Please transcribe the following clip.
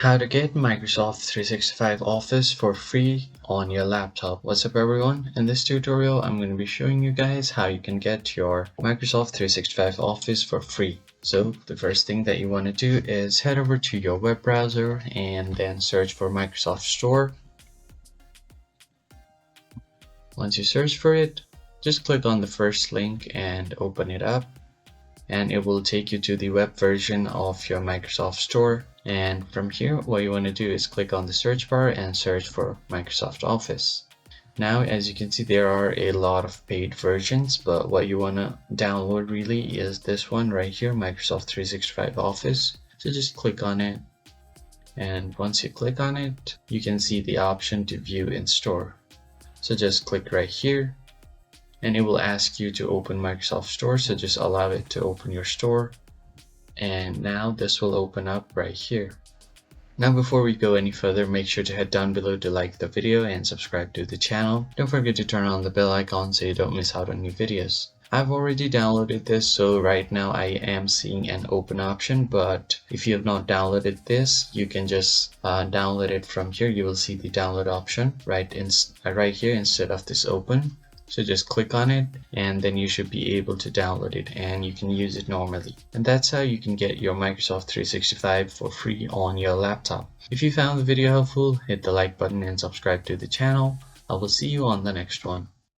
How to get Microsoft 365 Office for free on your laptop. What's up everyone? In this tutorial I'm going to be showing you guys how you can get your Microsoft 365 Office for free. So the first thing that you want to do is head over to your web browser and then search for Microsoft Store. Once you search for it, just click on the first link and open it up, and it will take you to the web version of your Microsoft Store. And from here, what you want to do is click on the search bar and search for Microsoft Office. Now, as you can see, there are a lot of paid versions, but what you want to download really is this one right here, Microsoft 365 Office. So just click on it. And once you click on it, you can see the option to view in store. So just click right here, and it will ask you to open Microsoft Store, so just allow it to open your store. And now this will open up right here. Now before we go any further, make sure to head down below to like the video and subscribe to the channel. Don't forget to turn on the bell icon so you don't miss out on new videos. I've already downloaded this, so right now I am seeing an open option, but if you have not downloaded this, you can just download it from here. You will see the download option right here instead of this open. So just click on it and then you should be able to download it and you can use it normally. And that's how you can get your Microsoft 365 for free on your laptop. If you found the video helpful, hit the like button and subscribe to the channel. I will see you on the next one.